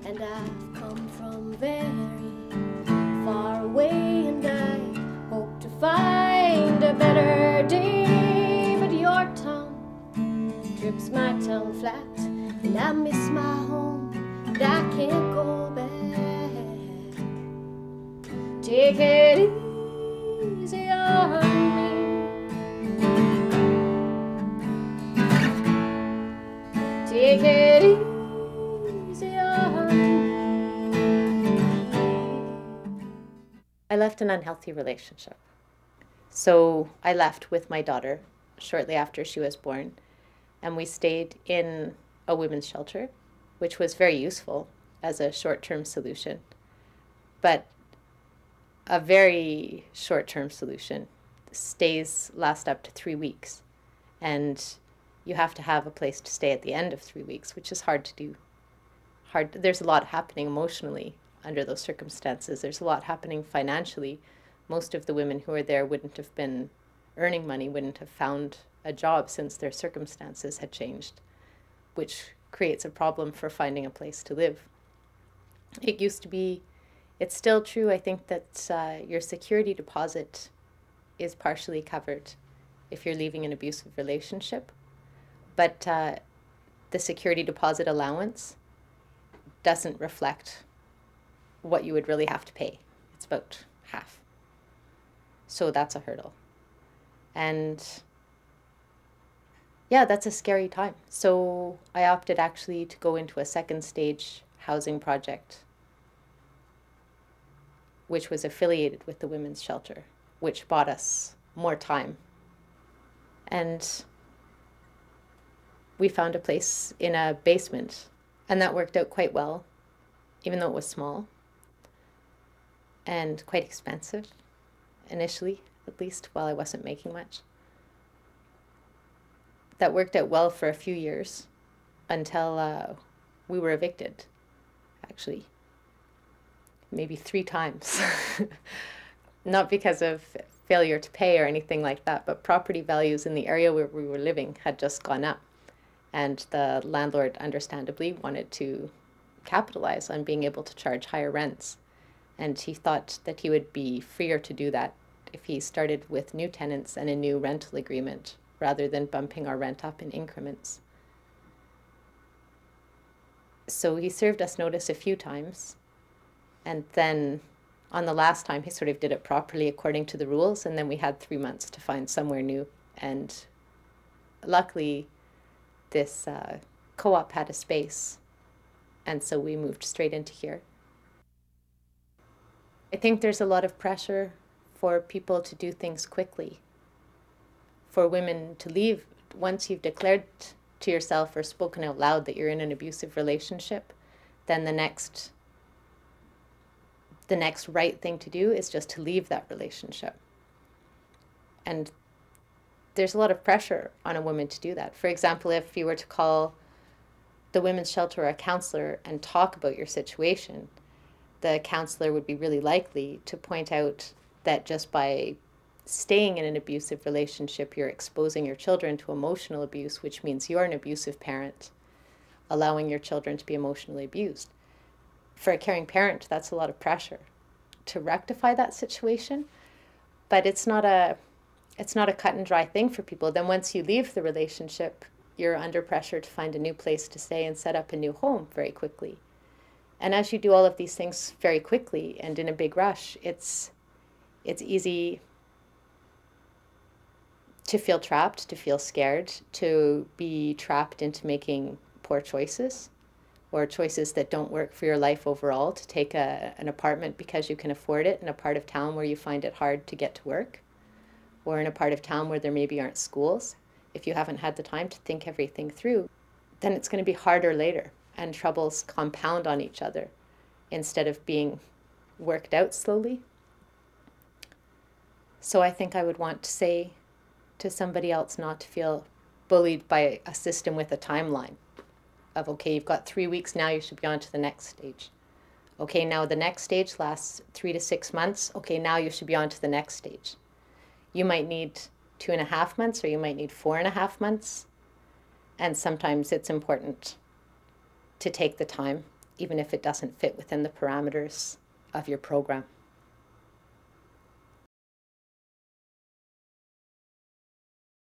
And I've come from very far away, and I hope to find a better day. But your tongue drips my tongue flat, and I miss my home, and I can't go back. Take it easy on me. Take it easy on me. I left an unhealthy relationship. So I left with my daughter shortly after she was born, and we stayed in a women's shelter, which was very useful as a short-term solution, but a very short-term solution. Stays last up to 3 weeks, and you have to have a place to stay at the end of 3 weeks, which is hard to do. There's a lot happening emotionally under those circumstances. There's a lot happening financially. Most of the women who are there wouldn't have been earning money, wouldn't have found a job since their circumstances had changed, which creates a problem for finding a place to live. It used to be, it's still true, I think, that your security deposit is partially covered if you're leaving an abusive relationship, but the security deposit allowance doesn't reflect what you would really have to pay. It's about half. So that's a hurdle. And yeah, that's a scary time. So I opted actually to go into a second stage housing project, which was affiliated with the women's shelter, which bought us more time. And we found a place in a basement, and that worked out quite well, even though it was small and quite expensive initially, at least while I wasn't making much. That worked out well for a few years until we were evicted, actually, maybe 3 times. Not because of failure to pay or anything like that, but property values in the area where we were living had just gone up. And the landlord, understandably, wanted to capitalize on being able to charge higher rents. And he thought that he would be freer to do that if he started with new tenants and a new rental agreement, rather than bumping our rent up in increments. So he served us notice a few times. And then on the last time, he sort of did it properly according to the rules. And then we had 3 months to find somewhere new. And luckily, this co-op had a space, and so we moved straight into here. I think there's a lot of pressure for people to do things quickly, for women to leave. Once you've declared to yourself or spoken out loud that you're in an abusive relationship, then the next right thing to do is just to leave that relationship. And there's a lot of pressure on a woman to do that. For example, if you were to call the women's shelter or a counselor and talk about your situation, the counselor would be really likely to point out that just by staying in an abusive relationship, you're exposing your children to emotional abuse, which means you're an abusive parent, allowing your children to be emotionally abused. For a caring parent, that's a lot of pressure to rectify that situation, but it's not a cut and dry thing for people. Then once you leave the relationship, you're under pressure to find a new place to stay and set up a new home very quickly. And as you do all of these things very quickly and in a big rush, it's easy to feel trapped, to feel scared, to be trapped into making poor choices or choices that don't work for your life overall, to take an apartment because you can afford it in a part of town where you find it hard to get to work, or in a part of town where there maybe aren't schools. If you haven't had the time to think everything through, then it's going to be harder later, and troubles compound on each other instead of being worked out slowly. So I think I would want to say to somebody else not to feel bullied by a system with a timeline of, okay, you've got 3 weeks now, you should be on to the next stage. Okay, now the next stage lasts 3 to 6 months. Okay, now you should be on to the next stage. You might need 2.5 months, or you might need 4.5 months. And sometimes it's important to take the time even if it doesn't fit within the parameters of your program.